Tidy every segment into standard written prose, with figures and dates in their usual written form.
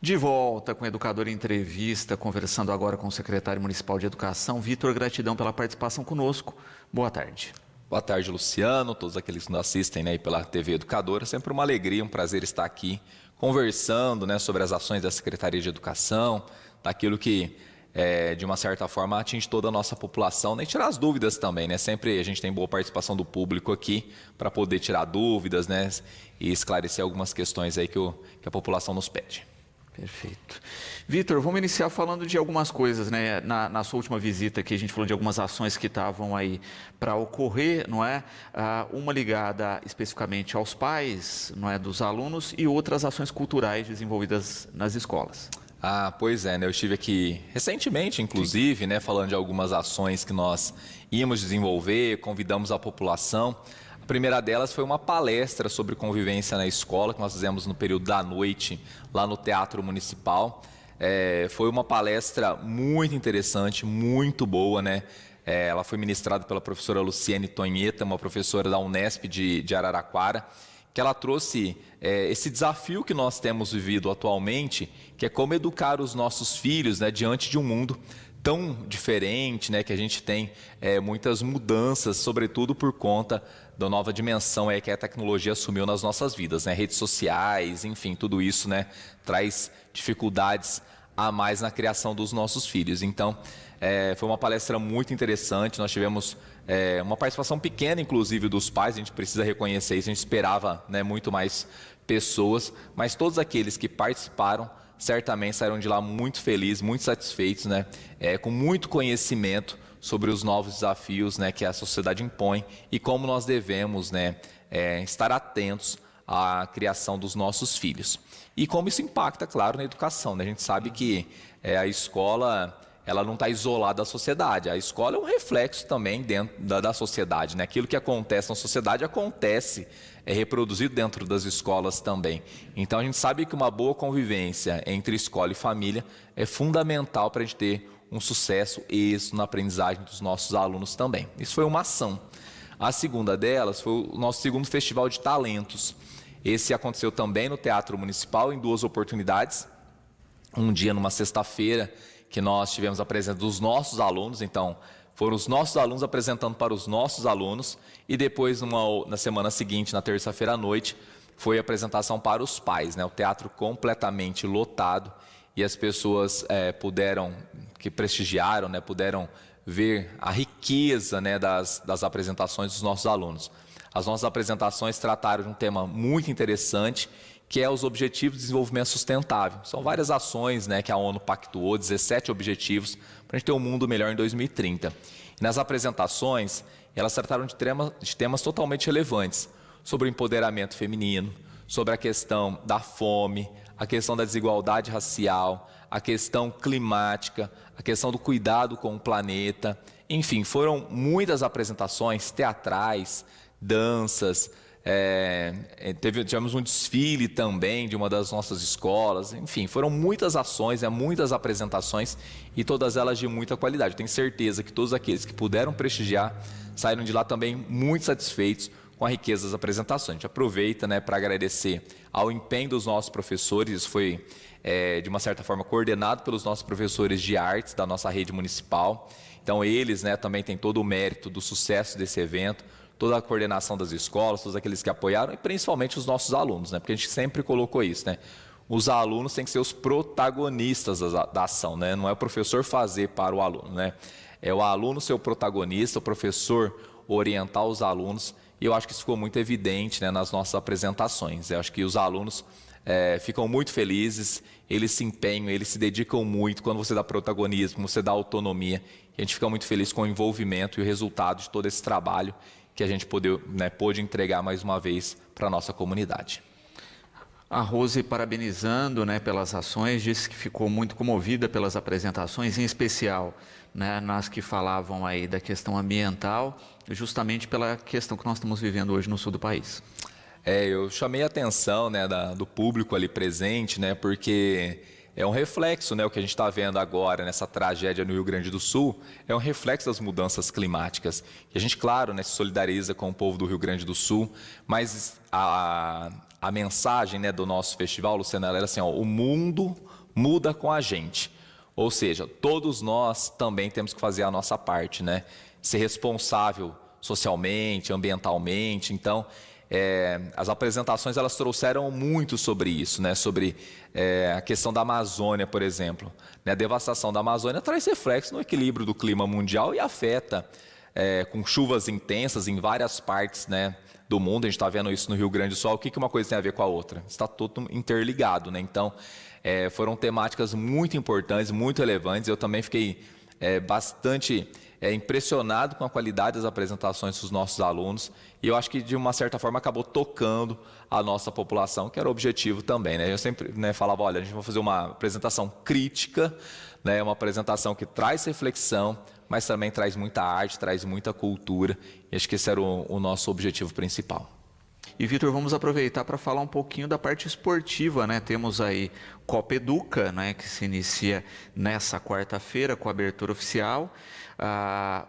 De volta com o Educador em Entrevista, conversando agora com o secretário municipal de Educação. Vitor, gratidão pela participação conosco. Boa tarde. Boa tarde, Luciano, todos aqueles que nos assistem, né, pela TV Educadora. Sempre uma alegria, um prazer estar aqui conversando, né, sobre as ações da Secretaria de Educação, daquilo que, de uma certa forma, atinge toda a nossa população, né, e tirar as dúvidas também, né? Sempre a gente tem boa participação do público aqui para poder tirar dúvidas, né, e esclarecer algumas questões aí que a população nos pede. Perfeito. Vitor, vamos iniciar falando de algumas coisas, né? Na sua última visita aqui, a gente falou de algumas ações que estavam aí para ocorrer, não é? Uma ligada especificamente aos pais, não é, dos alunos, e outras ações culturais desenvolvidas nas escolas. Pois é, né? Eu estive aqui recentemente, inclusive, né, falando de algumas ações que nós íamos desenvolver, convidamos a população. A primeira delas foi uma palestra sobre convivência na escola, que nós fizemos no período da noite, lá no Teatro Municipal. Foi uma palestra muito interessante, muito boa, né? Ela foi ministrada pela professora Luciene Tonheta, uma professora da Unesp de Araraquara, que ela trouxe esse desafio que nós temos vivido atualmente, que é como educar os nossos filhos, né, diante de um mundo tão diferente, né, que a gente tem muitas mudanças, sobretudo por conta da nova dimensão que a tecnologia assumiu nas nossas vidas, né, redes sociais, enfim, tudo isso, né, traz dificuldades a mais na criação dos nossos filhos. Então, foi uma palestra muito interessante, nós tivemos uma participação pequena, inclusive, dos pais, a gente precisa reconhecer isso, a gente esperava, né, muito mais pessoas, mas todos aqueles que participaram certamente saíram de lá muito felizes, muito satisfeitos, né, com muito conhecimento sobre os novos desafios, né, que a sociedade impõe e como nós devemos, né, estar atentos à criação dos nossos filhos. E como isso impacta, claro, na educação, né? A gente sabe que a escola, ela não está isolada da sociedade. A escola é um reflexo também dentro da sociedade, né? Aquilo que acontece na sociedade acontece, é reproduzido dentro das escolas também. Então a gente sabe que uma boa convivência entre escola e família é fundamental para a gente ter um sucesso e êxito na aprendizagem dos nossos alunos também. Isso foi uma ação. A segunda delas foi o nosso segundo Festival de Talentos. Esse aconteceu também no Teatro Municipal em 2 oportunidades. Um dia numa sexta-feira que nós tivemos a presença dos nossos alunos, então foram os nossos alunos apresentando para os nossos alunos, e depois na semana seguinte, na terça-feira à noite, foi a apresentação para os pais, né? O teatro completamente lotado e as pessoas que prestigiaram, né, puderam ver a riqueza, né, das apresentações dos nossos alunos. As nossas apresentações trataram de um tema muito interessante, que é os Objetivos de Desenvolvimento Sustentável. São várias ações, né, que a ONU pactuou, 17 objetivos, para a gente ter um mundo melhor em 2030. E nas apresentações, elas trataram de temas totalmente relevantes, sobre o empoderamento feminino, sobre a questão da fome, a questão da desigualdade racial, a questão climática, a questão do cuidado com o planeta. Enfim, foram muitas apresentações teatrais, danças, tivemos um desfile também de uma das nossas escolas. Enfim, foram muitas ações, muitas apresentações e todas elas de muita qualidade. Eu tenho certeza que todos aqueles que puderam prestigiar saíram de lá também muito satisfeitos com a riqueza das apresentações. A gente aproveita, né, para agradecer ao empenho dos nossos professores. Isso foi, de uma certa forma, coordenado pelos nossos professores de artes da nossa rede municipal. Então, eles, né, também têm todo o mérito do sucesso desse evento, toda a coordenação das escolas, todos aqueles que apoiaram e principalmente os nossos alunos, né? Porque a gente sempre colocou isso, né? Os alunos têm que ser os protagonistas da ação, né? Não é o professor fazer para o aluno, né? É o aluno ser o protagonista, o professor orientar os alunos, e eu acho que isso ficou muito evidente, né, nas nossas apresentações. Eu acho que os alunos ficam muito felizes, eles se empenham, eles se dedicam muito. Quando você dá protagonismo, você dá autonomia, e a gente fica muito feliz com o envolvimento e o resultado de todo esse trabalho que a gente pôde entregar mais uma vez para a nossa comunidade. A Rose, parabenizando, né, pelas ações, disse que ficou muito comovida pelas apresentações, em especial, né, nas que falavam aí da questão ambiental, justamente pela questão que nós estamos vivendo hoje no sul do país. Eu chamei a atenção, né, do público ali presente, né, porque é um reflexo, né, o que a gente está vendo agora nessa tragédia no Rio Grande do Sul, é um reflexo das mudanças climáticas. E a gente, claro, né, se solidariza com o povo do Rio Grande do Sul, mas a a mensagem, né, do nosso festival, Luciana, ela era assim, ó, o mundo muda com a gente. Ou seja, todos nós também temos que fazer a nossa parte, né? Ser responsável socialmente, ambientalmente. Então, as apresentações elas trouxeram muito sobre isso, né? Sobre a questão da Amazônia, por exemplo. Né? A devastação da Amazônia traz reflexo no equilíbrio do clima mundial e afeta com chuvas intensas em várias partes, né, do mundo. A gente está vendo isso no Rio Grande do Sul. O que uma coisa tem a ver com a outra? Está tudo interligado, né? Então, foram temáticas muito importantes, muito relevantes. Eu também fiquei bastante impressionado com a qualidade das apresentações dos nossos alunos e eu acho que de uma certa forma acabou tocando a nossa população, que era o objetivo também, né? Eu sempre, né, falava, olha, a gente vai fazer uma apresentação crítica, né, uma apresentação que traz reflexão, mas também traz muita arte, traz muita cultura e acho que esse era o nosso objetivo principal. E, Vitor, vamos aproveitar para falar um pouquinho da parte esportiva, né? Temos aí Copa Educa, né, que se inicia nessa quarta-feira com a abertura oficial.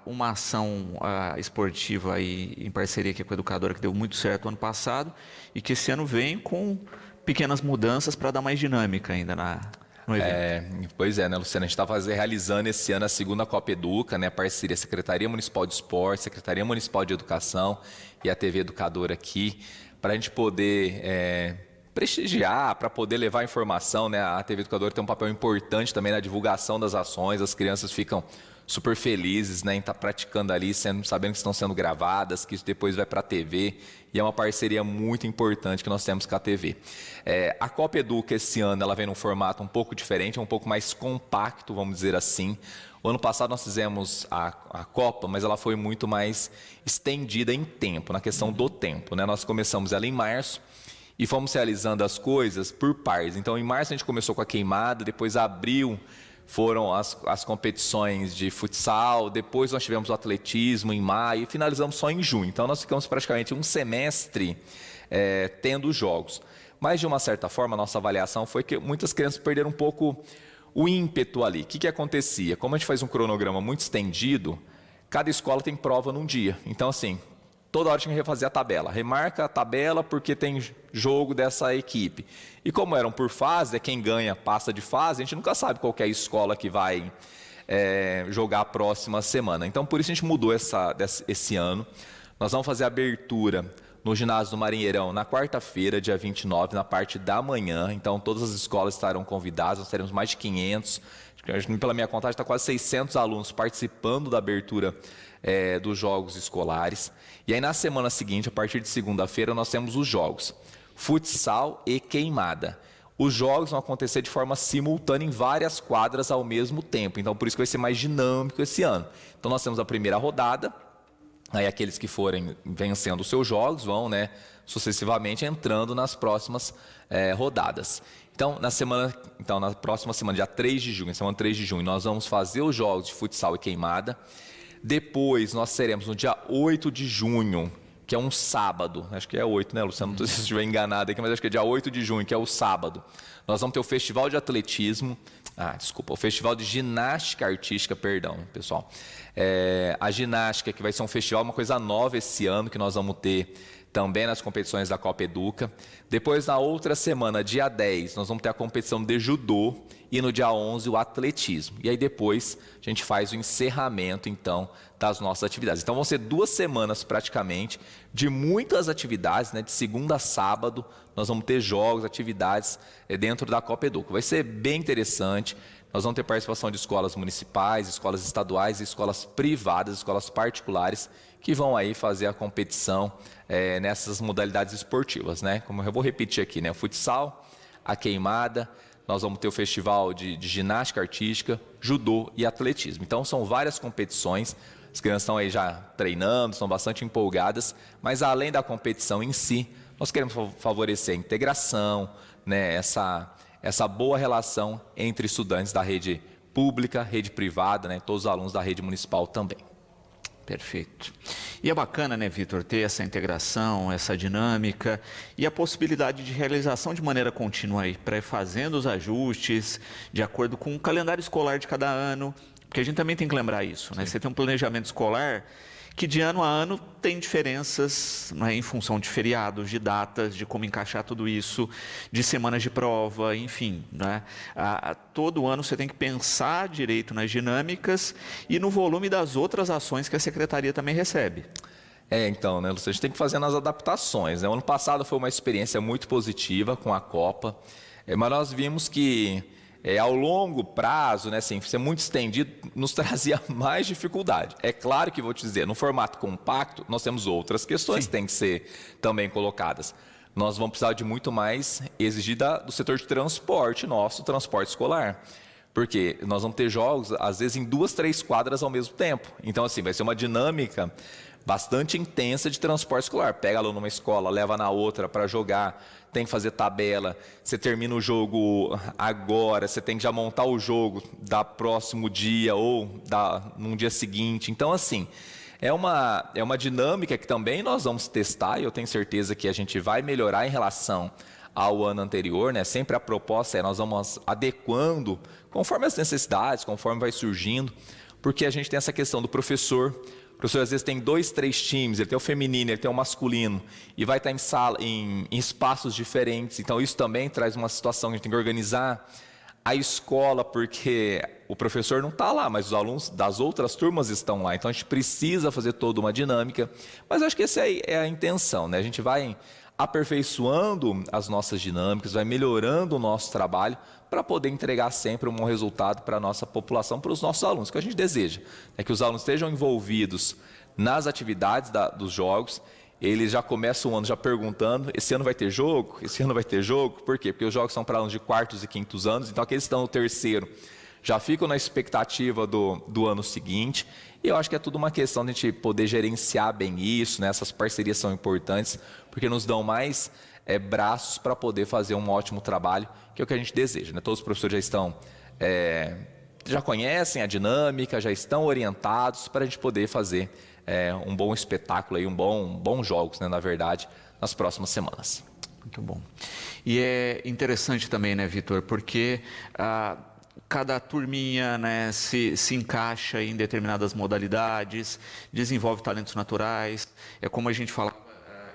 Uma ação esportiva aí, em parceria aqui com a Educadora, que deu muito certo ano passado e que esse ano vem com pequenas mudanças para dar mais dinâmica ainda no evento. Pois é, né, Luciana? A gente está realizando esse ano a segunda Copa Educa, né? Parceria Secretaria Municipal de Esporte, Secretaria Municipal de Educação e a TV Educadora aqui, para a gente poder prestigiar, para poder levar informação, né? A TV Educadora tem um papel importante também na divulgação das ações, as crianças ficam super felizes, né, em estar praticando ali, sabendo que estão sendo gravadas, que isso depois vai para a TV, e é uma parceria muito importante que nós temos com a TV. A Copa Educa esse ano ela vem num formato um pouco diferente, um pouco mais compacto, vamos dizer assim. O ano passado nós fizemos a Copa, mas ela foi muito mais estendida em tempo, na questão do tempo, né? Nós começamos ela em março, e fomos realizando as coisas por pares. Então, em março a gente começou com a queimada, depois abril foram as competições de futsal, depois nós tivemos o atletismo em maio e finalizamos só em junho. Então, nós ficamos praticamente um semestre tendo os jogos. Mas, de uma certa forma, a nossa avaliação foi que muitas crianças perderam um pouco o ímpeto ali. O que acontecia? Como a gente faz um cronograma muito estendido, cada escola tem prova num dia. Então, assim, toda hora tinha que refazer a tabela. Remarca a tabela porque tem jogo dessa equipe. E como eram por fase, quem ganha passa de fase, a gente nunca sabe qual que é a escola que vai jogar a próxima semana. Então, por isso a gente mudou esse ano. Nós vamos fazer a abertura no ginásio do Marinheirão na quarta-feira, dia 29, na parte da manhã. Então, todas as escolas estarão convidadas, nós teremos mais de 500. Pela minha contagem, está quase 600 alunos participando da abertura dos jogos escolares. E aí, na semana seguinte, a partir de segunda-feira, nós temos os jogos futsal e queimada. Os jogos vão acontecer de forma simultânea em várias quadras ao mesmo tempo. Então, por isso que vai ser mais dinâmico esse ano. Então, nós temos a primeira rodada. Aí, aqueles que forem vencendo os seus jogos vão, né, sucessivamente entrando nas próximas rodadas. Então, na próxima semana, dia 3 de junho, semana 3 de junho, nós vamos fazer os jogos de futsal e queimada. Depois, nós teremos no dia 8 de junho, que é um sábado, acho que é 8, né, Luciano? Não sei se estiver enganado aqui, mas acho que é dia 8 de junho, que é o sábado. Nós vamos ter o Festival de Atletismo, o Festival de Ginástica Artística, perdão, pessoal. A ginástica, que vai ser um festival, uma coisa nova esse ano, que nós vamos ter também nas competições da Copa Educa. Depois, na outra semana, dia 10, nós vamos ter a competição de judô e no dia 11 o atletismo. E aí depois a gente faz o encerramento, então, das nossas atividades. Então vão ser 2 semanas praticamente de muitas atividades, né? De segunda a sábado nós vamos ter jogos, atividades dentro da Copa Educa. Vai ser bem interessante. Nós vamos ter participação de escolas municipais, escolas estaduais, escolas privadas, escolas particulares, que vão aí fazer a competição nessas modalidades esportivas, né? Como eu vou repetir aqui, né? O futsal, a queimada, nós vamos ter o festival de ginástica artística, judô e atletismo. Então, são várias competições. As crianças estão aí já treinando, estão bastante empolgadas, mas além da competição em si, nós queremos favorecer a integração, né? Essa boa relação entre estudantes da rede pública, rede privada, né? Todos os alunos da rede municipal também. Perfeito. E é bacana, né, Vitor, ter essa integração, essa dinâmica e a possibilidade de realização de maneira contínua aí, fazendo os ajustes de acordo com o calendário escolar de cada ano, porque a gente também tem que lembrar isso, né? Você tem um planejamento escolar que de ano a ano tem diferenças, né, em função de feriados, de datas, de como encaixar tudo isso, de semanas de prova, enfim, né? Todo ano você tem que pensar direito nas dinâmicas e no volume das outras ações que a secretaria também recebe. Então, né, Luciano, a gente tem que fazer as adaptações, né? O ano passado foi uma experiência muito positiva com a Copa, mas nós vimos que ao longo prazo, né, assim, ser muito estendido, nos trazia mais dificuldade. É claro que vou te dizer, no formato compacto, nós temos outras questões Sim. que têm que ser também colocadas. Nós vamos precisar de muito mais exigir do setor de transporte nosso, transporte escolar. Porque nós vamos ter jogos, às vezes, em 2, 3 quadras ao mesmo tempo. Então, assim, vai ser uma dinâmica bastante intensa de transporte escolar. Pega aluno numa escola, leva na outra para jogar, tem que fazer tabela, você termina o jogo agora, você tem que já montar o jogo da próximo dia ou num dia seguinte. Então, assim, é uma dinâmica que também nós vamos testar e eu tenho certeza que a gente vai melhorar em relação ao ano anterior, né? Sempre a proposta nós vamos adequando conforme as necessidades, conforme vai surgindo, porque a gente tem essa questão do professor. O professor às vezes tem 2, 3 times, ele tem o feminino, ele tem o masculino, e vai estar em espaços diferentes. Então isso também traz uma situação que a gente tem que organizar a escola, porque o professor não está lá, mas os alunos das outras turmas estão lá. Então a gente precisa fazer toda uma dinâmica. Mas acho que essa é a intenção, né? A gente vai aperfeiçoando as nossas dinâmicas, vai melhorando o nosso trabalho para poder entregar sempre um bom resultado para a nossa população, para os nossos alunos. O que a gente deseja é que os alunos estejam envolvidos nas atividades dos jogos. Eles já começam o ano já perguntando, esse ano vai ter jogo? Esse ano vai ter jogo? Por quê? Porque os jogos são para alunos de 4º e 5º anos, então aqueles que estão no 3º já ficam na expectativa do ano seguinte. E eu acho que é tudo uma questão de a gente poder gerenciar bem isso, né? Essas parcerias são importantes, porque nos dão mais braços para poder fazer um ótimo trabalho, que é o que a gente deseja, né? Todos os professores já estão, já conhecem a dinâmica, já estão orientados para a gente poder fazer um bom espetáculo, aí, bons jogos, né, na verdade, nas próximas semanas. Muito bom. E é interessante também, né, Vitor, porque cada turminha, né, se encaixa em determinadas modalidades, desenvolve talentos naturais. É como a gente falava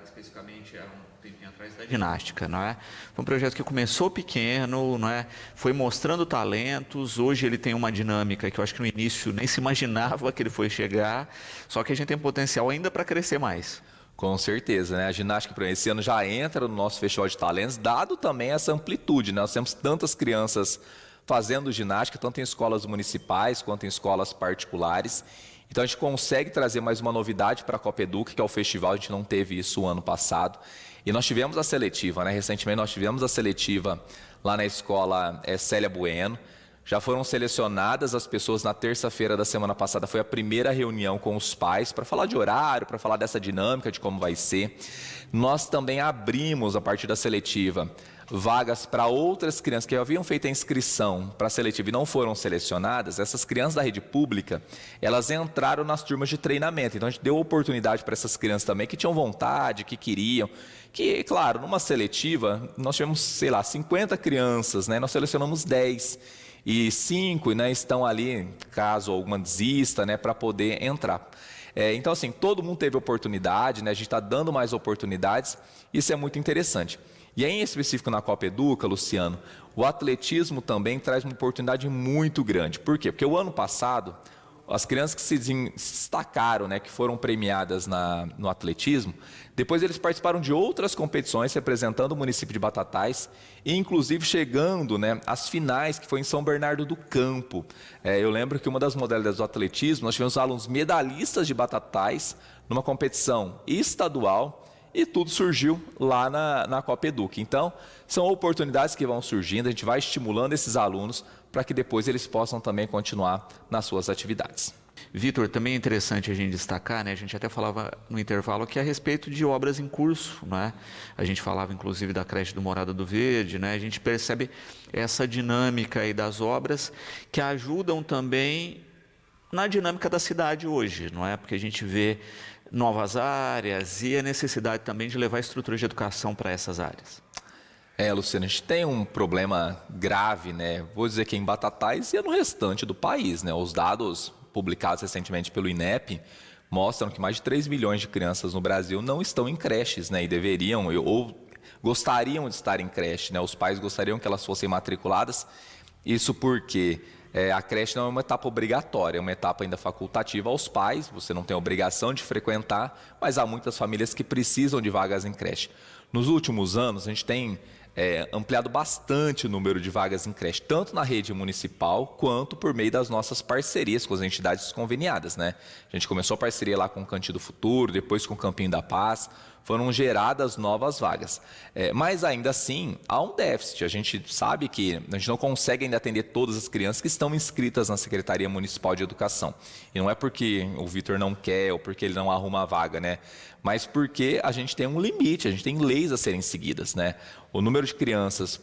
especificamente há um tempinho atrás da ginástica, não é? Foi um projeto que começou pequeno, não é? Foi mostrando talentos. Hoje ele tem uma dinâmica que eu acho que no início nem se imaginava que ele foi chegar, só que a gente tem potencial ainda para crescer mais. Com certeza, né? A ginástica, por exemplo, esse ano já entra no nosso Festival de Talentos, dado também essa amplitude, né? Nós temos tantas crianças fazendo ginástica, tanto em escolas municipais quanto em escolas particulares. Então a gente consegue trazer mais uma novidade para a Copa Educa, que é o festival, a gente não teve isso o ano passado. E nós tivemos a seletiva, né? Recentemente nós tivemos a seletiva lá na escola Célia Bueno. Já foram selecionadas as pessoas na terça-feira da semana passada, foi a primeira reunião com os pais para falar de horário, para falar dessa dinâmica, de como vai ser. Nós também abrimos, a partir da seletiva, vagas para outras crianças que haviam feito a inscrição para a seletiva e não foram selecionadas. Essas crianças da rede pública, elas entraram nas turmas de treinamento. Então a gente deu oportunidade para essas crianças também que tinham vontade, que queriam. Que, claro, numa seletiva, nós tivemos, 50 crianças, né? Nós selecionamos 10. E 5, né, estão ali, caso alguma desista, né, para poder entrar. Então, assim, todo mundo teve oportunidade, né, a gente está dando mais oportunidades, isso é muito interessante. E aí, em específico na Copa Educa, Luciano, o atletismo também traz uma oportunidade muito grande. Por quê? Porque o ano passado, as crianças que se destacaram, né, que foram premiadas no atletismo, depois eles participaram de outras competições representando o município de Batatais e inclusive chegando, né, às finais, que foi em São Bernardo do Campo. Eu lembro que uma das modalidades do atletismo, nós tivemos alunos medalhistas de Batatais numa competição estadual e tudo surgiu lá na Copa Educa. Então, são oportunidades que vão surgindo, a gente vai estimulando esses alunos para que depois eles possam também continuar nas suas atividades. Vitor, também é interessante a gente destacar, né? A gente até falava no intervalo aqui a respeito de obras em curso, né? A gente falava inclusive da creche do Morada do Verde, né? A gente percebe essa dinâmica aí das obras que ajudam também na dinâmica da cidade hoje, não é? Porque a gente vê novas áreas e a necessidade também de levar estrutura de educação para essas áreas. Luciano, a gente tem um problema grave, né? Vou dizer que em Batatais e no restante do país, né? Os dados publicados recentemente pelo INEP mostram que mais de 3 milhões de crianças no Brasil não estão em creches, né? E deveriam ou gostariam de estar em creche, né? Os pais gostariam que elas fossem matriculadas. Isso porque a creche não é uma etapa obrigatória, é uma etapa ainda facultativa aos pais. Você não tem a obrigação de frequentar, mas há muitas famílias que precisam de vagas em creche. Nos últimos anos, a gente tem ampliado bastante o número de vagas em creche, tanto na rede municipal quanto por meio das nossas parcerias com as entidades conveniadas, né? A gente começou a parceria lá com o Cantinho do Futuro, depois com o Campinho da Paz, foram geradas novas vagas. Mas ainda assim, há um déficit. A gente sabe que a gente não consegue ainda atender todas as crianças que estão inscritas na Secretaria Municipal de Educação. E não é porque o Vitor não quer ou porque ele não arruma a vaga, né? Mas porque a gente tem um limite, a gente tem leis a serem seguidas, né? O número de crianças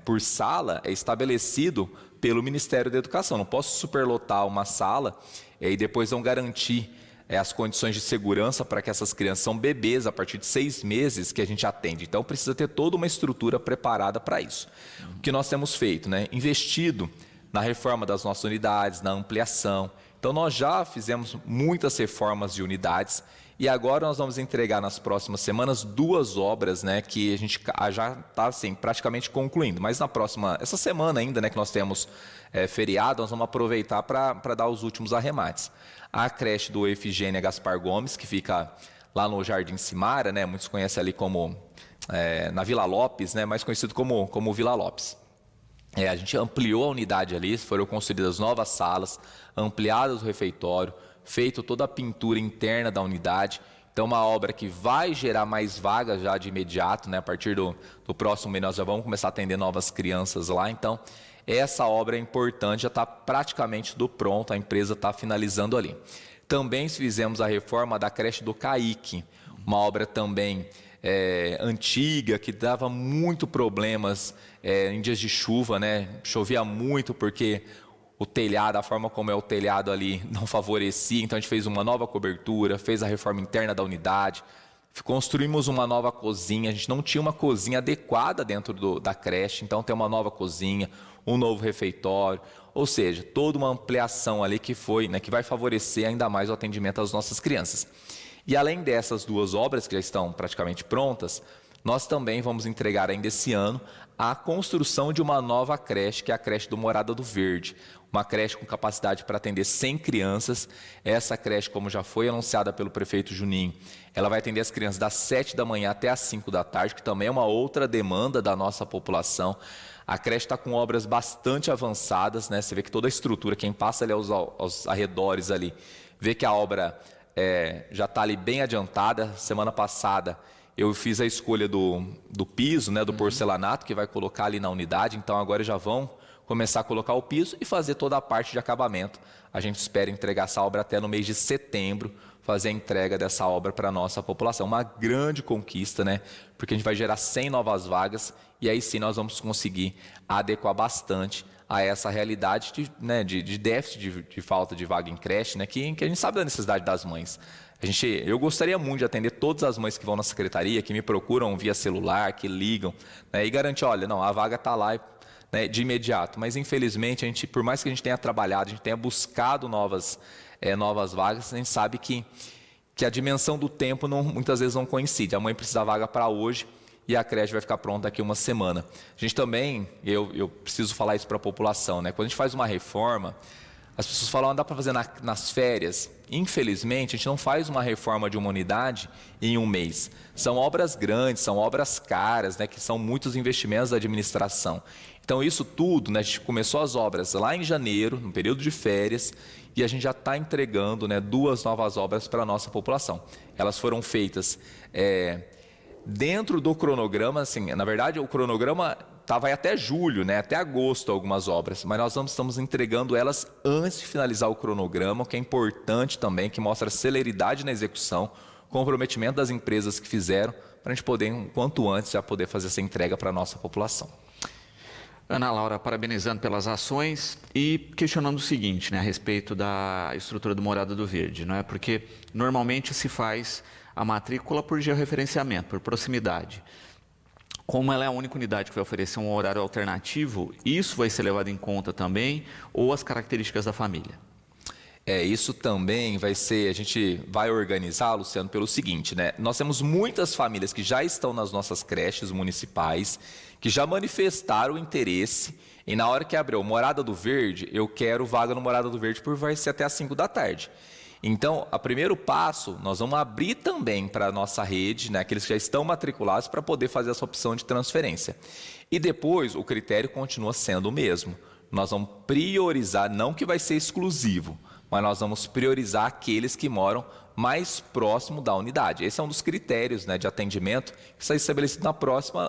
por sala é estabelecido pelo Ministério da Educação. Não posso superlotar uma sala e depois não garantir as condições de segurança para que essas crianças, são bebês a partir de 6 meses que a gente atende. Então precisa ter toda uma estrutura preparada para isso. O que nós temos feito, né? Investido na reforma das nossas unidades, na ampliação. Então nós já fizemos muitas reformas de unidades e agora nós vamos entregar nas próximas semanas 2 obras, né, que a gente já está assim, praticamente concluindo. Mas essa semana ainda, né, que nós temos feriado, nós vamos aproveitar para dar os últimos arremates. A creche do Efigênia Gaspar Gomes, que fica lá no Jardim Simara, né, muitos conhecem ali como na Vila Lopes, né, mais conhecido como Vila Lopes. A gente ampliou a unidade ali, foram construídas novas salas, ampliadas o refeitório, feito toda a pintura interna da unidade. Então, uma obra que vai gerar mais vagas já de imediato, né? A partir do próximo mês nós já vamos começar a atender novas crianças lá. Então, essa obra é importante, já está praticamente tudo pronto, a empresa está finalizando ali. Também fizemos a reforma da creche do Caique, uma obra também antiga, que dava muito problemas em dias de chuva, né? Chovia muito porque o telhado, a forma como é o telhado ali não favorecia, então a gente fez uma nova cobertura, fez a reforma interna da unidade, construímos uma nova cozinha, a gente não tinha uma cozinha adequada dentro da creche, então tem uma nova cozinha, um novo refeitório, ou seja, toda uma ampliação ali que foi, né, que vai favorecer ainda mais o atendimento às nossas crianças. E além dessas 2 obras que já estão praticamente prontas, nós também vamos entregar ainda esse ano a construção de uma nova creche, que é a creche do Morada do Verde. Uma creche com capacidade para atender 100 crianças. Essa creche, como já foi anunciada pelo prefeito Juninho, ela vai atender as crianças das 7 da manhã até as 5 da tarde, que também é uma outra demanda da nossa população. A creche está com obras bastante avançadas, né? Você vê que toda a estrutura, quem passa ali aos arredores ali, vê que a obra já está ali bem adiantada. Semana passada eu fiz a escolha do piso, né, do porcelanato, que vai colocar ali na unidade. Então agora já vão começar a colocar o piso e fazer toda a parte de acabamento. A gente espera entregar essa obra até no mês de setembro, fazer a entrega dessa obra para a nossa população. Uma grande conquista, né? Porque a gente vai gerar 100 novas vagas e aí sim nós vamos conseguir adequar bastante a essa realidade de déficit de falta de vaga em creche, né? Que a gente sabe da necessidade das mães. Eu gostaria muito de atender todas as mães que vão na secretaria, que me procuram via celular, que ligam, né, e garantir, olha, não, a vaga está lá, né, de imediato. Mas, infelizmente, por mais que a gente tenha trabalhado, a gente tenha buscado novas vagas, a gente sabe que a dimensão do tempo muitas vezes não coincide. A mãe precisa da vaga para hoje e a creche vai ficar pronta daqui uma semana. A gente também, eu preciso falar isso para a população, né? Quando a gente faz uma reforma, as pessoas falam, dá para fazer nas férias. Infelizmente, a gente não faz uma reforma de uma unidade em um mês. São obras grandes, são obras caras, né, que são muitos investimentos da administração. Então, isso tudo, né, a gente começou as obras lá em janeiro, no período de férias, e a gente já está entregando, né, 2 novas obras para a nossa população. Elas foram feitas dentro do cronograma, assim, na verdade, o cronograma vai até julho, né, até agosto algumas obras, mas nós estamos entregando elas antes de finalizar o cronograma, o que é importante também, que mostra celeridade na execução, comprometimento das empresas que fizeram, para a gente poder, quanto antes, já poder fazer essa entrega para a nossa população. Ana Laura, parabenizando pelas ações e questionando o seguinte, né, a respeito da estrutura do Morada do Verde, não é? Porque normalmente se faz a matrícula por georreferenciamento, por proximidade. Como ela é a única unidade que vai oferecer um horário alternativo, isso vai ser levado em conta também, ou as características da família? Isso também vai ser, a gente vai organizar, Luciano, pelo seguinte, né? Nós temos muitas famílias que já estão nas nossas creches municipais, que já manifestaram interesse e na hora que abriu Morada do Verde, eu quero vaga no Morada do Verde, porque vai ser até às 5 da tarde. Então, o primeiro passo, nós vamos abrir também para a nossa rede, né, aqueles que já estão matriculados, para poder fazer essa opção de transferência. E depois, o critério continua sendo o mesmo. Nós vamos priorizar, não que vai ser exclusivo, mas nós vamos priorizar aqueles que moram mais próximo da unidade. Esse é um dos critérios, né, de atendimento que está estabelecido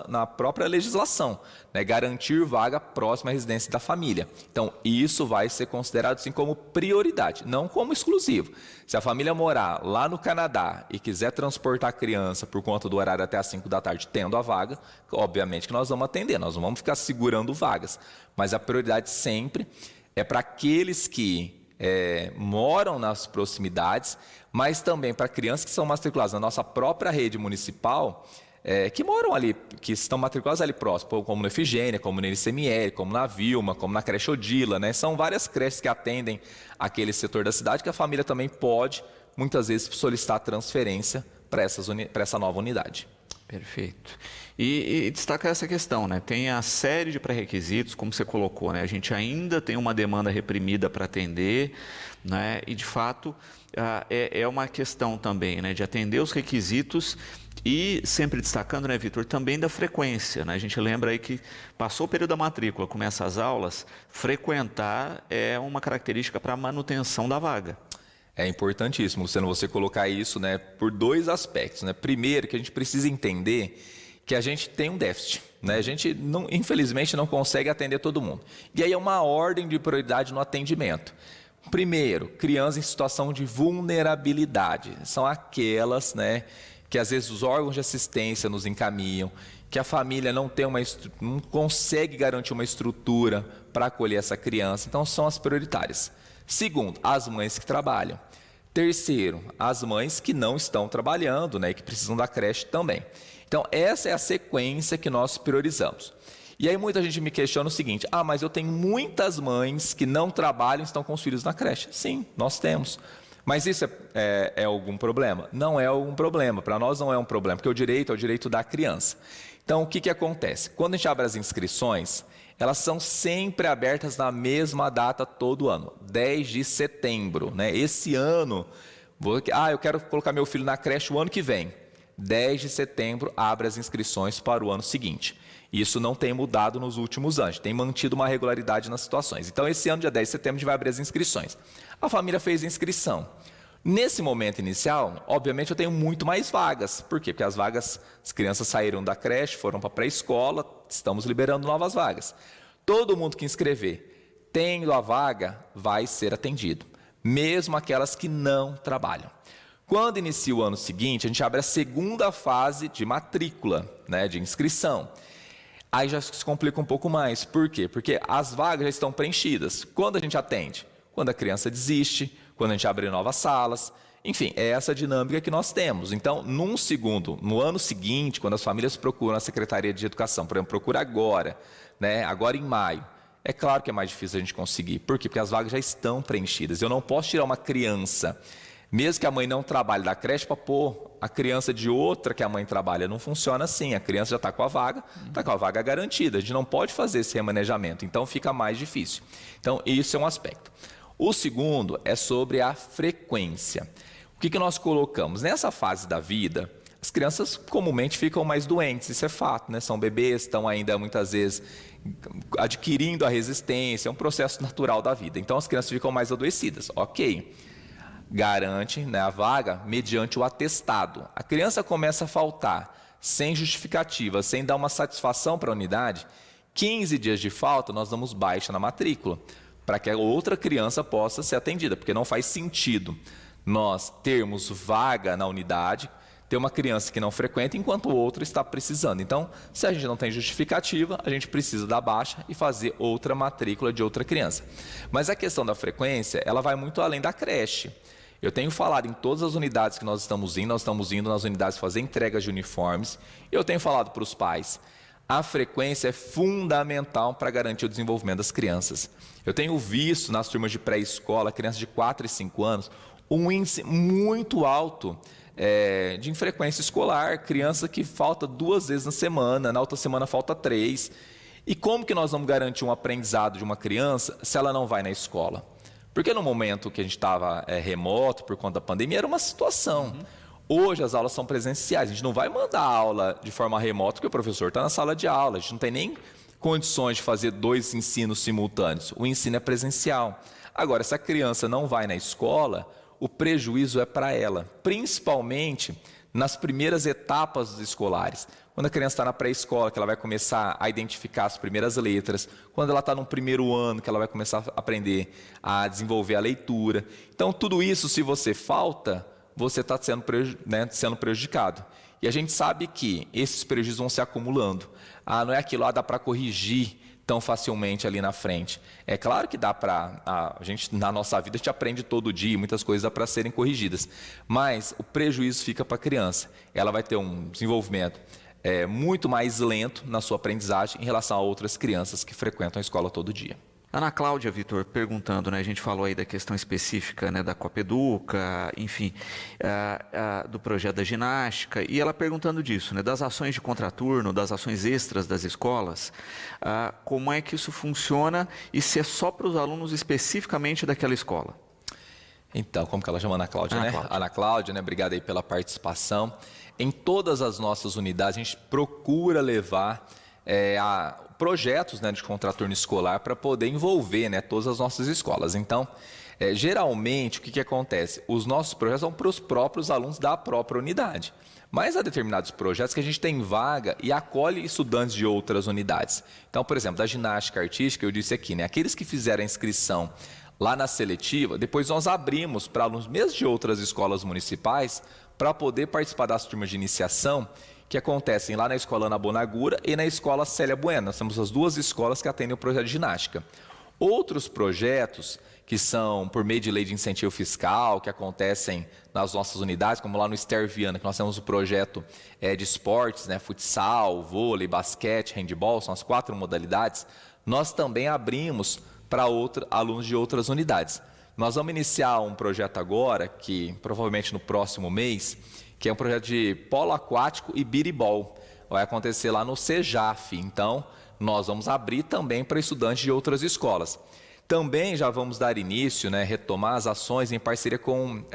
na própria legislação, né, garantir vaga próxima à residência da família. Então, isso vai ser considerado sim como prioridade, não como exclusivo. Se a família morar lá no Canadá e quiser transportar a criança por conta do horário até às 5 da tarde, tendo a vaga, obviamente que nós vamos atender, nós não vamos ficar segurando vagas, mas a prioridade sempre é para aqueles que moram nas proximidades, mas também para crianças que são matriculadas na nossa própria rede municipal, que moram ali, que estão matriculadas ali próximo, como na Efigênia, como na ICML, como na Vilma, como na creche Odila, né? São várias creches que atendem aquele setor da cidade que a família também pode, muitas vezes, solicitar transferência para essa nova unidade. Perfeito. E destaca essa questão, né? Tem a série de pré-requisitos, como você colocou, né? A gente ainda tem uma demanda reprimida para atender, né? E de fato é uma questão também, né? De atender os requisitos e sempre destacando, né, Vitor, também da frequência, né? A gente lembra aí que passou o período da matrícula, começa as aulas, frequentar é uma característica para a manutenção da vaga. É importantíssimo, Luciano, você colocar isso, né, por dois aspectos, né? Primeiro, que a gente precisa entender que a gente tem um déficit, né? A gente, infelizmente, não consegue atender todo mundo. E aí é uma ordem de prioridade no atendimento. Primeiro, crianças em situação de vulnerabilidade. São aquelas, né, que às vezes os órgãos de assistência nos encaminham, que a família não consegue garantir uma estrutura para acolher essa criança. Então, são as prioritárias. Segundo, as mães que trabalham. Terceiro, as mães que não estão trabalhando, né, e que precisam da creche também. Então, essa é a sequência que nós priorizamos. E aí muita gente me questiona o seguinte: mas eu tenho muitas mães que não trabalham e estão com os filhos na creche. Sim, nós temos. Mas isso é algum problema? Não é algum problema. Para nós não é um problema, porque o direito é o direito da criança. Então, o que acontece? Quando a gente abre as inscrições, elas são sempre abertas na mesma data todo ano, 10 de setembro. Né? Esse ano, eu quero colocar meu filho na creche o ano que vem. 10 de setembro abre as inscrições para o ano seguinte. Isso não tem mudado nos últimos anos, tem mantido uma regularidade nas situações. Então, esse ano, dia 10 de setembro, a gente vai abrir as inscrições. A família fez a inscrição. Nesse momento inicial, obviamente, eu tenho muito mais vagas. Por quê? Porque as crianças saíram da creche, foram para a pré-escola, estamos liberando novas vagas. Todo mundo que inscrever, tendo a vaga, vai ser atendido, mesmo aquelas que não trabalham. Quando inicia o ano seguinte, a gente abre a segunda fase de matrícula, né, de inscrição. Aí já se complica um pouco mais. Por quê? Porque as vagas já estão preenchidas. Quando a gente atende? Quando a criança desiste, quando a gente abre novas salas. Enfim, é essa dinâmica que nós temos. Então, no ano seguinte, quando as famílias procuram a Secretaria de Educação, por exemplo, procura agora, né, agora em maio, é claro que é mais difícil a gente conseguir. Por quê? Porque as vagas já estão preenchidas. Eu não posso tirar uma criança, mesmo que a mãe não trabalhe da creche, para pôr a criança de outra que a mãe trabalha. Não funciona assim. A criança já está com a vaga garantida. A gente não pode fazer esse remanejamento, então fica mais difícil. Então, isso é um aspecto. O segundo é sobre a frequência. O que nós colocamos? Nessa fase da vida, as crianças comumente ficam mais doentes, isso é fato, né? São bebês, estão ainda muitas vezes adquirindo a resistência, é um processo natural da vida. Então, as crianças ficam mais adoecidas. Ok. Garante, né, a vaga mediante o atestado. A criança começa a faltar sem justificativa, sem dar uma satisfação para a unidade, 15 dias de falta, nós damos baixa na matrícula, para que a outra criança possa ser atendida, porque não faz sentido nós termos vaga na unidade, ter uma criança que não frequenta enquanto o outro está precisando. Então, se a gente não tem justificativa, a gente precisa dar baixa e fazer outra matrícula de outra criança. Mas a questão da frequência, ela vai muito além da creche. Eu tenho falado em todas as unidades que nós estamos indo nas unidades fazer entregas de uniformes. Eu tenho falado para os pais, A frequência é fundamental para garantir o desenvolvimento das crianças. Eu tenho visto nas turmas de pré-escola, crianças de 4 e 5 anos, um índice muito alto de infrequência escolar, criança que falta 2 vezes na semana, na outra semana falta 3. E como que nós vamos garantir um aprendizado de uma criança se ela não vai na escola? Porque no momento que a gente estava remoto, por conta da pandemia, era uma situação. Hoje as aulas são presenciais, a gente não vai mandar aula de forma remota porque o professor está na sala de aula, a gente não tem nem condições de fazer 2 ensinos simultâneos, o ensino é presencial. Agora, se a criança não vai na escola, o prejuízo é para ela, principalmente nas primeiras etapas escolares. Quando a criança está na pré-escola, que ela vai começar a identificar as primeiras letras. Quando ela está no primeiro ano, que ela vai começar a aprender a desenvolver a leitura. Então, tudo isso, se você falta, você está sendo prejudicado. E a gente sabe que esses prejuízos vão se acumulando. Não é aquilo, dá para corrigir tão facilmente ali na frente. É claro que dá para... A gente, na nossa vida, a gente aprende todo dia, muitas coisas dá para serem corrigidas. Mas o prejuízo fica para a criança. Ela vai ter um desenvolvimento muito mais lento na sua aprendizagem em relação a outras crianças que frequentam a escola todo dia. Ana Cláudia, Vitor, perguntando, né, a gente falou aí da questão específica, né, da Copa Educa, enfim, do projeto da ginástica, e ela perguntando disso, né, das ações de contraturno, das ações extras das escolas, como é que isso funciona e se é só para os alunos especificamente daquela escola? Então, como que ela chama? Ana Cláudia, né? Cláudia. Ana Cláudia, né? Obrigado aí pela participação. Em todas as nossas unidades, a gente procura levar projetos, né, de contraturno escolar para poder envolver, né, todas as nossas escolas. Então, geralmente, o que acontece? Os nossos projetos são para os próprios alunos da própria unidade. Mas há determinados projetos que a gente tem vaga e acolhe estudantes de outras unidades. Então, por exemplo, da ginástica artística, eu disse aqui, né, aqueles que fizeram a inscrição lá na seletiva, depois nós abrimos para alunos mesmo de outras escolas municipais para poder participar das turmas de iniciação que acontecem lá na Escola Ana Bonagura e na Escola Célia Bueno. Nós temos as 2 escolas que atendem o projeto de ginástica. Outros projetos que são por meio de lei de incentivo fiscal, que acontecem nas nossas unidades, como lá no Ester Viana, que nós temos o projeto de esportes, né, futsal, vôlei, basquete, handebol, são as 4 modalidades, nós também abrimos para alunos de outras unidades. Nós vamos iniciar um projeto agora, que provavelmente no próximo mês, que é um projeto de polo aquático e biribol. Vai acontecer lá no CEJAF. Então, nós vamos abrir também para estudantes de outras escolas. Também já vamos dar início, né, retomar as ações em parceria com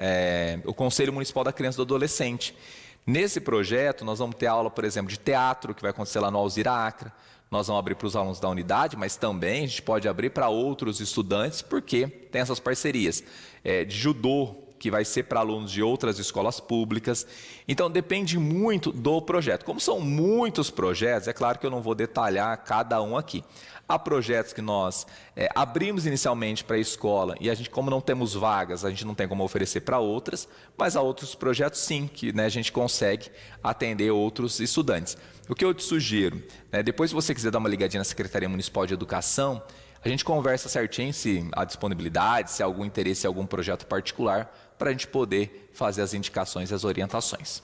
o Conselho Municipal da Criança e do Adolescente. Nesse projeto, nós vamos ter aula, por exemplo, de teatro, que vai acontecer lá no Alzira Acra. Nós vamos abrir para os alunos da unidade, mas também a gente pode abrir para outros estudantes, porque tem essas parcerias de judô, que vai ser para alunos de outras escolas públicas. Então, depende muito do projeto. Como são muitos projetos, é claro que eu não vou detalhar cada um aqui. Há projetos que nós abrimos inicialmente para a escola e a gente, como não temos vagas, a gente não tem como oferecer para outras, mas há outros projetos sim, que, né, a gente consegue atender outros estudantes. O que eu te sugiro, né, depois se você quiser dar uma ligadinha na Secretaria Municipal de Educação, a gente conversa certinho se há disponibilidade, se há algum interesse em algum projeto particular, para a gente poder fazer as indicações e as orientações.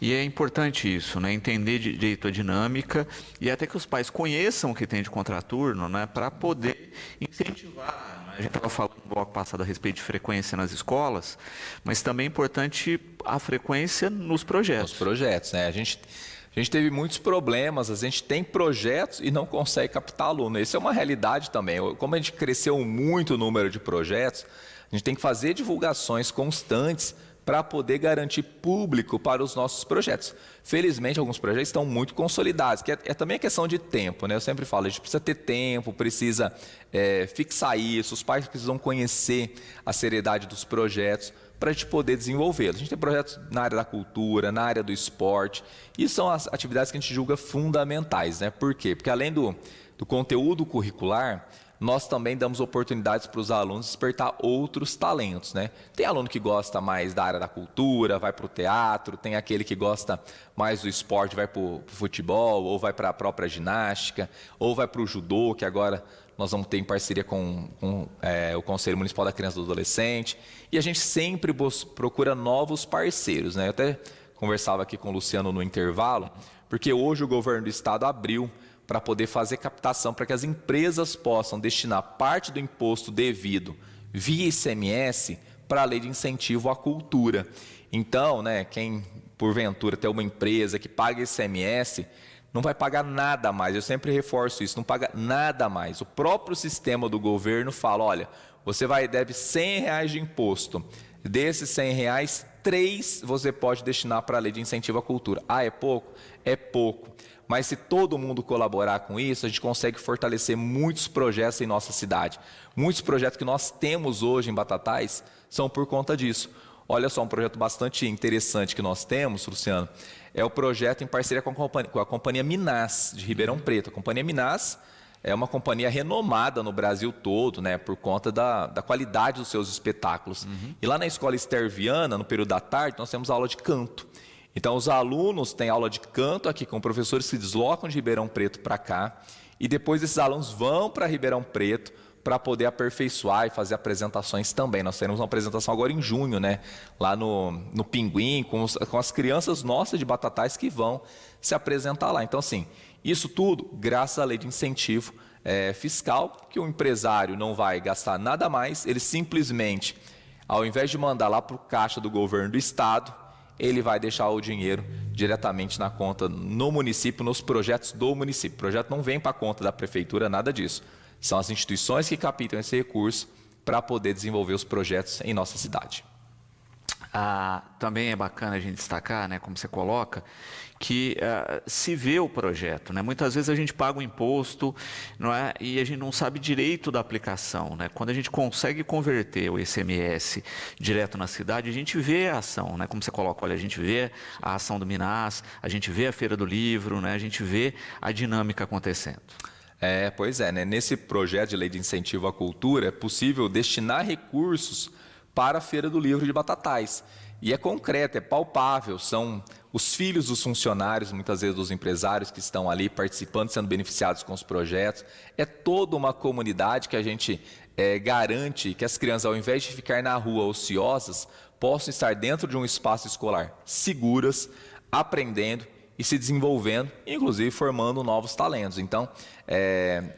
E é importante isso, né? Entender direito a dinâmica e até que os pais conheçam o que tem de contraturno, né? Para poder incentivar. Né? A gente estava falando no bloco passado a respeito de frequência nas escolas, mas também é importante a frequência nos projetos. Nos projetos, né? A gente teve muitos problemas, a gente tem projetos e não consegue captar aluno. Isso é uma realidade também. Como a gente cresceu muito o número de projetos, a gente tem que fazer divulgações constantes para poder garantir público para os nossos projetos. Felizmente, alguns projetos estão muito consolidados, que é também a questão de tempo, né? Eu sempre falo, a gente precisa ter tempo, precisa fixar isso, os pais precisam conhecer a seriedade dos projetos para a gente poder desenvolvê-los. A gente tem projetos na área da cultura, na área do esporte, e são as atividades que a gente julga fundamentais, né? Por quê? Porque além do conteúdo curricular, nós também damos oportunidades para os alunos despertar outros talentos, né? Tem aluno que gosta mais da área da cultura, vai para o teatro, tem aquele que gosta mais do esporte, vai para o futebol, ou vai para a própria ginástica, ou vai para o judô, que agora nós vamos ter em parceria com o Conselho Municipal da Criança e do Adolescente. E a gente sempre procura novos parceiros, né? Eu até conversava aqui com o Luciano no intervalo, porque hoje o governo do estado abriu para poder fazer captação, para que as empresas possam destinar parte do imposto devido via ICMS para a lei de incentivo à cultura. Então, né, quem porventura tem uma empresa que paga ICMS, não vai pagar nada mais. Eu sempre reforço isso, não paga nada mais. O próprio sistema do governo fala, olha, você deve R$100 de imposto. Desses R$100, 3 você pode destinar para a lei de incentivo à cultura. Ah, é pouco? É pouco. Mas se todo mundo colaborar com isso, a gente consegue fortalecer muitos projetos em nossa cidade. Muitos projetos que nós temos hoje em Batatais são por conta disso. Olha só, um projeto bastante interessante que nós temos, Luciano, é o projeto em parceria com a Companhia Minas, de Ribeirão Preto. A Companhia Minas é uma companhia renomada no Brasil todo, né, por conta da qualidade dos seus espetáculos. E lá na Escola Esther Viana, no período da tarde, nós temos aula de canto. Então, os alunos têm aula de canto aqui com professores que se deslocam de Ribeirão Preto para cá. E depois esses alunos vão para Ribeirão Preto para poder aperfeiçoar e fazer apresentações também. Nós teremos uma apresentação agora em junho, né? Lá no Pinguim, com as crianças nossas de Batatais que vão se apresentar lá. Então, assim, isso tudo graças à lei de incentivo fiscal, que o empresário não vai gastar nada mais, ele simplesmente, ao invés de mandar lá para o caixa do governo do estado, ele vai deixar o dinheiro diretamente na conta no município, nos projetos do município. O projeto não vem para a conta da prefeitura, nada disso. São as instituições que captam esse recurso para poder desenvolver os projetos em nossa cidade. Também é bacana a gente destacar, né, como você coloca, que se vê o projeto, né? Muitas vezes a gente paga o imposto, não é? E a gente não sabe direito da aplicação, né? Quando a gente consegue converter o ICMS direto na cidade, a gente vê a ação, né? Como você coloca, olha, a gente vê a ação do Minas, a gente vê a Feira do Livro, né? A gente vê a dinâmica acontecendo. Pois é, né? Nesse projeto de lei de incentivo à cultura, é possível destinar recursos para a Feira do Livro de Batatais. E é concreto, é palpável, são os filhos dos funcionários, muitas vezes dos empresários que estão ali participando, sendo beneficiados com os projetos. É toda uma comunidade que a gente garante que as crianças, ao invés de ficar na rua ociosas, possam estar dentro de um espaço escolar seguras, aprendendo e se desenvolvendo, inclusive formando novos talentos. Então,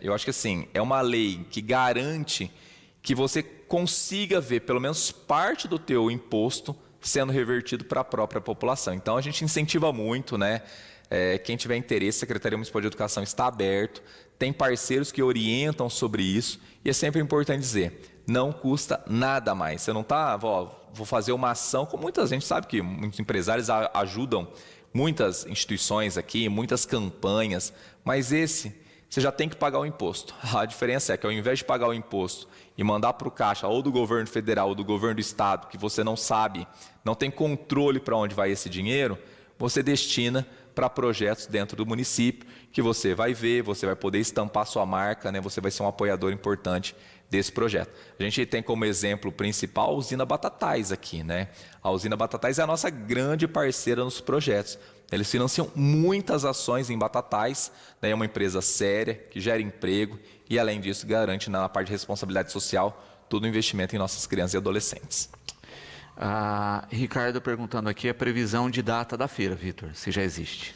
eu acho que assim, é uma lei que garante que você consiga ver pelo menos parte do teu imposto sendo revertido para a própria população. Então, a gente incentiva muito, né? Quem tiver interesse, a Secretaria Municipal de Educação está aberto, tem parceiros que orientam sobre isso, e é sempre importante dizer, não custa nada mais. Você não está, vou fazer uma ação, como muita gente sabe que muitos empresários ajudam muitas instituições aqui, muitas campanhas, mas você já tem que pagar o imposto. A diferença é que ao invés de pagar o imposto e mandar para o caixa ou do governo federal ou do governo do estado, que você não sabe, não tem controle para onde vai esse dinheiro, você destina para projetos dentro do município, que você vai ver, você vai poder estampar sua marca, né? Você vai ser um apoiador importante desse projeto. A gente tem como exemplo principal a usina Batatais aqui, né? A usina Batatais é a nossa grande parceira nos projetos. Eles financiam muitas ações em Batatais, né? É uma empresa séria, que gera emprego e, além disso, garante na parte de responsabilidade social todo o investimento em nossas crianças e adolescentes. Ricardo perguntando aqui a previsão de data da feira, Vitor, se já existe.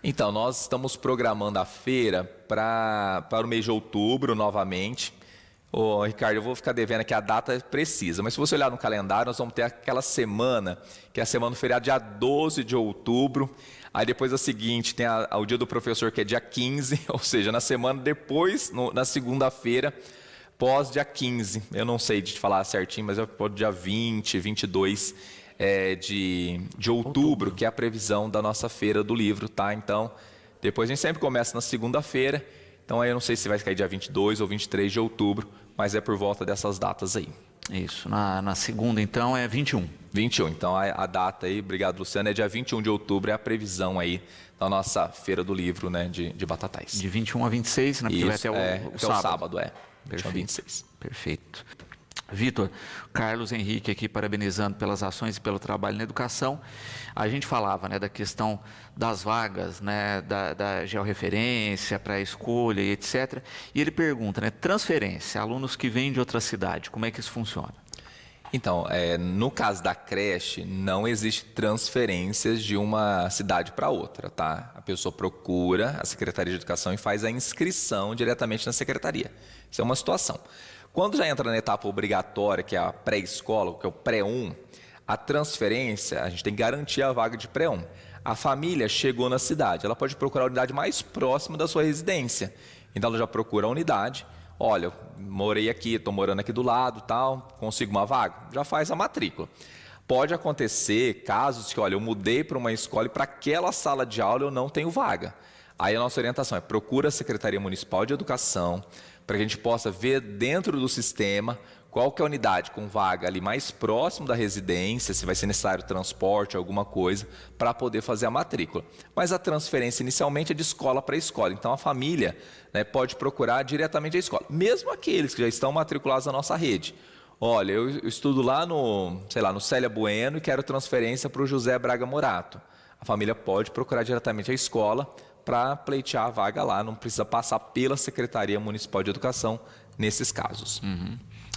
Então, nós estamos programando a feira para o mês de outubro novamente. Ricardo, eu vou ficar devendo aqui a data precisa, mas se você olhar no calendário, nós vamos ter aquela semana, que é a semana do feriado, dia 12 de outubro. Aí depois a seguinte, tem o dia do professor, que é dia 15, ou seja, na semana depois, na segunda-feira, pós dia 15. Eu não sei de te falar certinho, mas é dia 20, 22 de outubro, que é a previsão da nossa feira do livro, tá? Então, depois a gente sempre começa na segunda-feira. Então, aí eu não sei se vai cair dia 22 ou 23 de outubro, mas é por volta dessas datas aí. Isso, na segunda, então, é 21. 21, então a data aí, obrigado, Luciano, é dia 21 de outubro, é a previsão aí da nossa Feira do Livro, né, de Batatais. De 21 a 26, né, porque vai até o sábado. Perfeito. 26. Perfeito. Vitor, Carlos Henrique aqui parabenizando pelas ações e pelo trabalho na educação. A gente falava, né, da questão das vagas, né, da georreferência para a escolha e etc. E ele pergunta, né, transferência, alunos que vêm de outra cidade, como é que isso funciona? Então, no caso da creche, não existe transferências de uma cidade para outra, tá? A pessoa procura a Secretaria de Educação e faz a inscrição diretamente na secretaria. Isso é uma situação. Quando já entra na etapa obrigatória, que é a pré-escola, que é o pré-1, a transferência, a gente tem que garantir a vaga de pré-1. A família chegou na cidade, ela pode procurar a unidade mais próxima da sua residência. Então, ela já procura a unidade. Olha, eu morei aqui, estou morando aqui do lado, tal, consigo uma vaga? Já faz a matrícula. Pode acontecer casos que, olha, eu mudei para uma escola e para aquela sala de aula eu não tenho vaga. Aí a nossa orientação é procura a Secretaria Municipal de Educação para que a gente possa ver dentro do sistema qual que é a unidade com vaga ali mais próximo da residência, se vai ser necessário transporte, alguma coisa, para poder fazer a matrícula. Mas a transferência inicialmente é de escola para escola, então a família, né, pode procurar diretamente a escola. Mesmo aqueles que já estão matriculados na nossa rede. Olha, eu estudo lá no, sei lá, no Célia Bueno e quero transferência para o José Braga Morato. A família pode procurar diretamente a escola para pleitear a vaga lá, não precisa passar pela Secretaria Municipal de Educação nesses casos.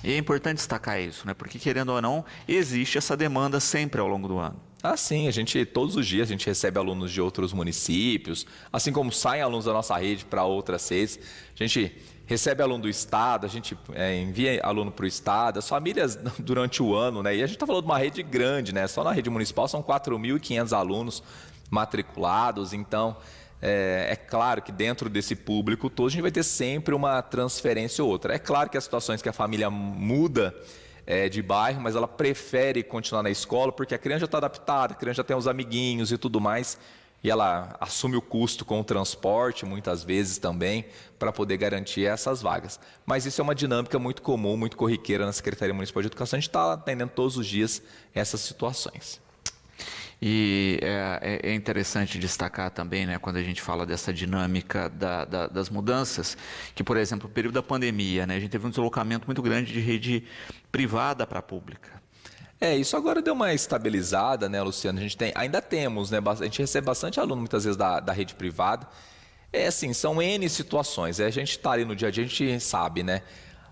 E é importante destacar isso, né? Porque, querendo ou não, existe essa demanda sempre ao longo do ano. Ah, sim, todos os dias a gente recebe alunos de outros municípios, assim como saem alunos da nossa rede para outras redes, a gente recebe aluno do estado, a gente envia aluno para o estado, as famílias durante o ano, né? E a gente está falando de uma rede grande, né? Só na rede municipal são 4.500 alunos matriculados, então é claro que dentro desse público todo a gente vai ter sempre uma transferência ou outra. É claro que as situações que a família muda de bairro, mas ela prefere continuar na escola porque a criança já está adaptada, a criança já tem os amiguinhos e tudo mais, e ela assume o custo com o transporte, muitas vezes também, para poder garantir essas vagas. Mas isso é uma dinâmica muito comum, muito corriqueira na Secretaria Municipal de Educação, a gente está atendendo todos os dias essas situações. E é interessante destacar também, né, quando a gente fala dessa dinâmica das mudanças, que, por exemplo, no período da pandemia, né, a gente teve um deslocamento muito grande de rede privada para a pública. Isso agora deu uma estabilizada, né, Luciano? Ainda temos, né, a gente recebe bastante aluno muitas vezes da rede privada. Assim, são N situações, a gente está ali no dia a dia, a gente sabe, né?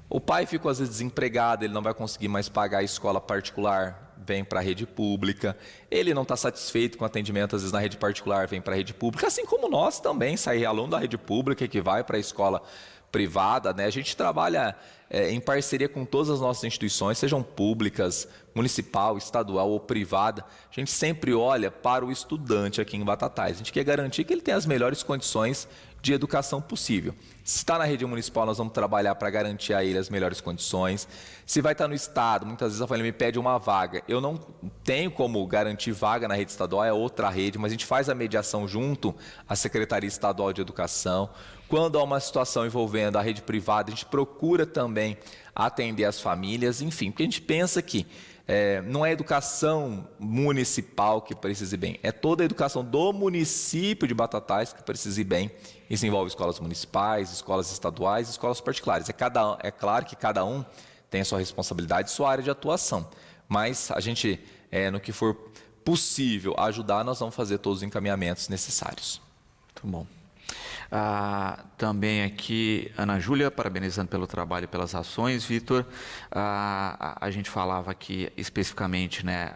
O pai ficou às vezes desempregado, ele não vai conseguir mais pagar a escola particular, vem para a rede pública. Ele não está satisfeito com o atendimento, às vezes na rede particular, vem para a rede pública. Assim como nós também, sair aluno da rede pública que vai para a escola privada, né? A gente trabalha em parceria com todas as nossas instituições, sejam públicas, municipal, estadual ou privada. A gente sempre olha para o estudante aqui em Batatais. A gente quer garantir que ele tenha as melhores condições de educação possível. Se está na rede municipal, nós vamos trabalhar para garantir a ele as melhores condições. Se vai estar no estado, muitas vezes a família me pede uma vaga. Eu não tenho como garantir vaga na rede estadual, é outra rede, mas a gente faz a mediação junto à Secretaria Estadual de Educação. Quando há uma situação envolvendo a rede privada, a gente procura também atender as famílias, enfim, porque a gente pensa que não é a educação municipal que precisa ir bem, é toda a educação do município de Batatais que precisa ir bem. Isso envolve escolas municipais, escolas estaduais, escolas particulares. É claro que cada um tem a sua responsabilidade, sua área de atuação, mas a gente, no que for possível ajudar, nós vamos fazer todos os encaminhamentos necessários. Muito bom. Também aqui, Ana Júlia, parabenizando pelo trabalho e pelas ações. Vitor, a gente falava aqui especificamente, né,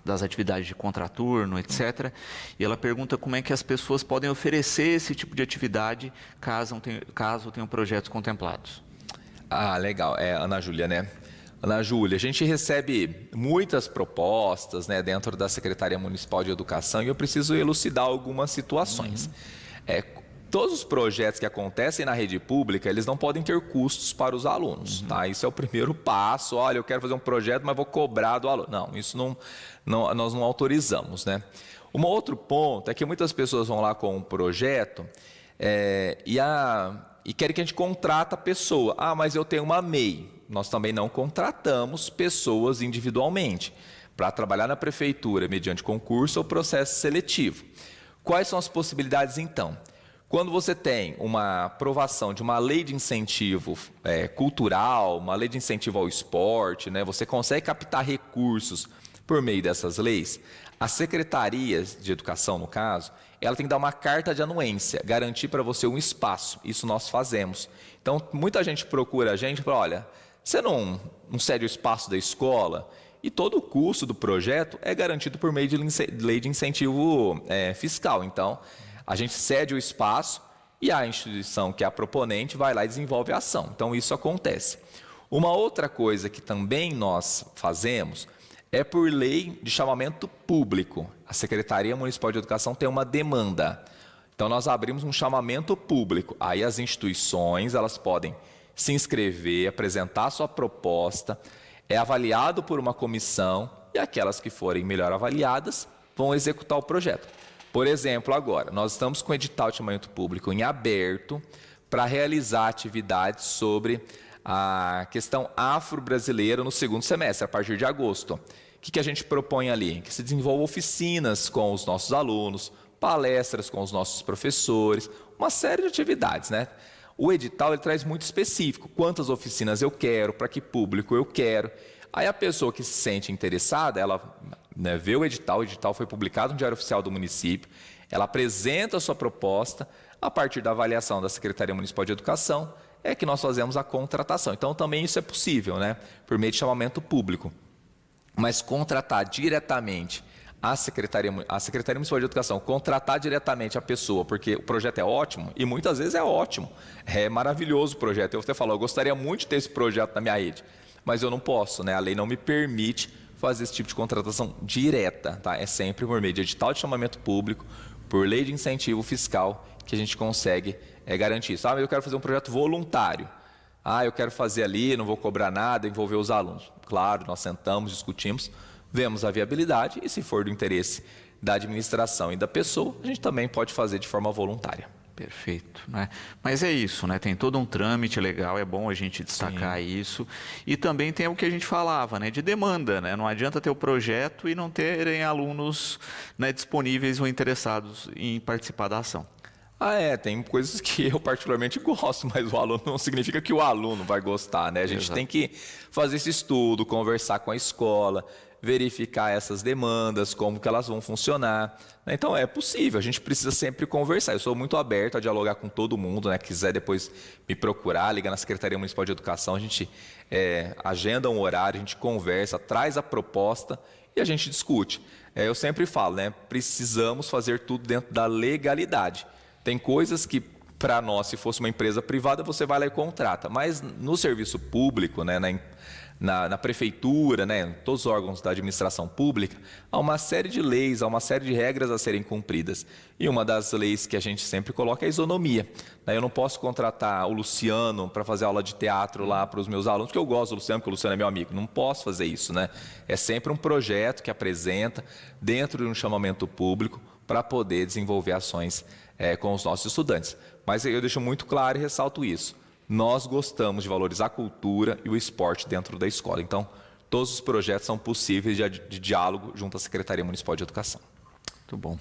das atividades de contraturno, etc. E ela pergunta como é que as pessoas podem oferecer esse tipo de atividade caso tenham projetos contemplados. Legal. Ana Júlia, né? Ana Júlia, a gente recebe muitas propostas, né, dentro da Secretaria Municipal de Educação e eu preciso elucidar algumas situações. Todos os projetos que acontecem na rede pública, eles não podem ter custos para os alunos, tá? Isso é o primeiro passo. Olha, eu quero fazer um projeto, mas vou cobrar do aluno. Não, isso nós não autorizamos, né? Um outro ponto é que muitas pessoas vão lá com um projeto e querem que a gente contrate a pessoa. Mas eu tenho uma MEI. Nós também não contratamos pessoas individualmente para trabalhar na prefeitura mediante concurso ou processo seletivo. Quais são as possibilidades, então? Quando você tem uma aprovação de uma lei de incentivo cultural, uma lei de incentivo ao esporte, né, você consegue captar recursos por meio dessas leis, as secretarias de educação, no caso, ela tem que dar uma carta de anuência, garantir para você um espaço. Isso nós fazemos. Então, muita gente procura a gente e fala, olha, você não cede o espaço da escola e todo o custo do projeto é garantido por meio de lei de incentivo fiscal. Então, a gente cede o espaço e a instituição que é a proponente vai lá e desenvolve a ação. Então, isso acontece. Uma outra coisa que também nós fazemos é por lei de chamamento público. A Secretaria Municipal de Educação tem uma demanda. Então, nós abrimos um chamamento público. Aí as instituições, elas podem se inscrever, apresentar a sua proposta, é avaliado por uma comissão e aquelas que forem melhor avaliadas vão executar o projeto. Por exemplo, agora, nós estamos com o edital de chamamento público em aberto para realizar atividades sobre a questão afro-brasileira no segundo semestre, a partir de agosto. O que a gente propõe ali? Que se desenvolvam oficinas com os nossos alunos, palestras com os nossos professores, uma série de atividades, né? O edital ele traz muito específico, quantas oficinas eu quero, para que público eu quero. Aí a pessoa que se sente interessada, ela vê o edital foi publicado no Diário Oficial do município, ela apresenta a sua proposta, a partir da avaliação da Secretaria Municipal de Educação, é que nós fazemos a contratação. Então também isso é possível, né? Por meio de chamamento público. Mas contratar diretamente a Secretaria Municipal de Educação, contratar diretamente a pessoa, porque o projeto é ótimo, e muitas vezes é ótimo, é maravilhoso o projeto. Eu até falo, eu gostaria muito de ter esse projeto na minha rede, mas eu não posso, né? A lei não me permite fazer esse tipo de contratação direta, tá? É sempre por meio de edital de chamamento público, por lei de incentivo fiscal, que a gente consegue garantir. Sabe, eu quero fazer um projeto voluntário. Eu quero fazer ali, não vou cobrar nada, envolver os alunos. Claro, nós sentamos, discutimos, vemos a viabilidade e se for do interesse da administração e da pessoa, a gente também pode fazer de forma voluntária. Perfeito, né? Mas é isso, né? Tem todo um trâmite legal, é bom a gente destacar Sim. isso. E também tem o que a gente falava, né? De demanda, né? Não adianta ter o projeto e não terem alunos, né, disponíveis ou interessados em participar da ação. Tem coisas que eu particularmente gosto, mas o aluno não significa que o aluno vai gostar, né? A gente tem que fazer esse estudo, conversar com a escola, verificar essas demandas, como que elas vão funcionar. Então é possível, a gente precisa sempre conversar. Eu sou muito aberto a dialogar com todo mundo, né? Quiser depois me procurar, ligar na Secretaria Municipal de Educação, a gente agenda um horário, a gente conversa, traz a proposta e a gente discute. Eu sempre falo, né? Precisamos fazer tudo dentro da legalidade. Tem coisas que, para nós, se fosse uma empresa privada, você vai lá e contrata. Mas no serviço público, né, na prefeitura, né, em todos os órgãos da administração pública, há uma série de leis, há uma série de regras a serem cumpridas. E uma das leis que a gente sempre coloca é a isonomia. Eu não posso contratar o Luciano para fazer aula de teatro lá para os meus alunos, porque eu gosto do Luciano, porque o Luciano é meu amigo. Não posso fazer isso, né? É sempre um projeto que apresenta dentro de um chamamento público para poder desenvolver ações com os nossos estudantes. Mas eu deixo muito claro e ressalto isso. Nós gostamos de valorizar a cultura e o esporte dentro da escola. Então, todos os projetos são possíveis de diálogo junto à Secretaria Municipal de Educação. Muito bom.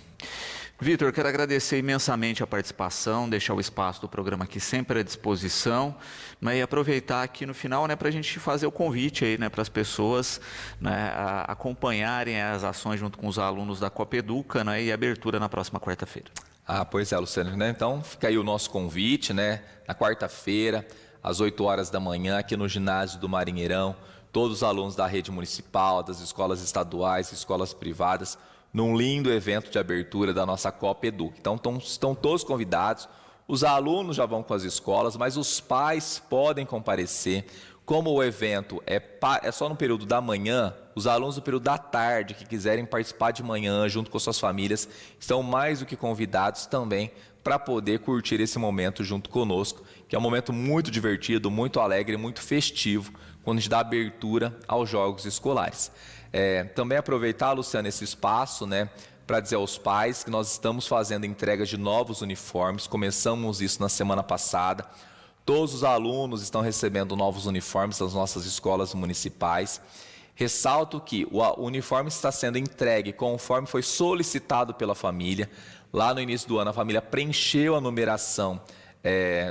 Vitor, quero agradecer imensamente a participação, deixar o espaço do programa aqui sempre à disposição, né, e aproveitar aqui no final, né, para a gente fazer o convite aí, né, para as pessoas, né, acompanharem as ações junto com os alunos da Copeduca, né, e a abertura na próxima quarta-feira. Pois é, Luciano, né? Então fica aí o nosso convite, né? Na quarta-feira, às 8 horas da manhã, aqui no ginásio do Marinheirão, todos os alunos da rede municipal, das escolas estaduais, escolas privadas, num lindo evento de abertura da nossa Copa Educa. Então estão todos convidados, os alunos já vão com as escolas, mas os pais podem comparecer. Como o evento é só no período da manhã, os alunos do período da tarde que quiserem participar de manhã junto com suas famílias estão mais do que convidados também para poder curtir esse momento junto conosco, que é um momento muito divertido, muito alegre, muito festivo, quando a gente dá abertura aos jogos escolares. Também aproveitar, Luciano, esse espaço, né, para dizer aos pais que nós estamos fazendo entrega de novos uniformes, começamos isso na semana passada. Todos os alunos estão recebendo novos uniformes das nossas escolas municipais. Ressalto que o uniforme está sendo entregue conforme foi solicitado pela família. Lá no início do ano, a família preencheu a numeração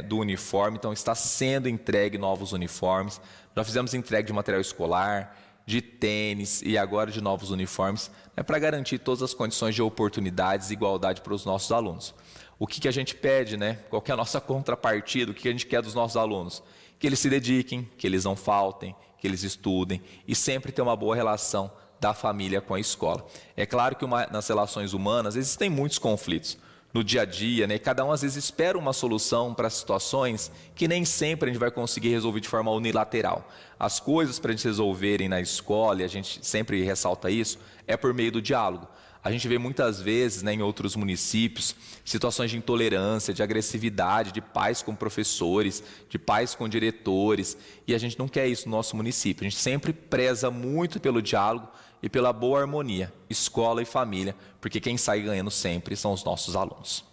do uniforme, então está sendo entregue novos uniformes. Já fizemos entrega de material escolar, de tênis e agora de novos uniformes, para garantir todas as condições de oportunidades e igualdade para os nossos alunos. O que a gente pede, né? Qual que é a nossa contrapartida, o que a gente quer dos nossos alunos? que eles se dediquem, que eles não faltem, que eles estudem e sempre ter uma boa relação da família com a escola. É claro que nas relações humanas existem muitos conflitos no dia a dia, né? Cada um às vezes espera uma solução para situações que nem sempre a gente vai conseguir resolver de forma unilateral. As coisas para a gente resolverem na escola, e a gente sempre ressalta isso, é por meio do diálogo. A gente vê muitas vezes, né, em outros municípios, situações de intolerância, de agressividade, de pais com professores, de pais com diretores, e a gente não quer isso no nosso município. A gente sempre preza muito pelo diálogo e pela boa harmonia, escola e família, porque quem sai ganhando sempre são os nossos alunos.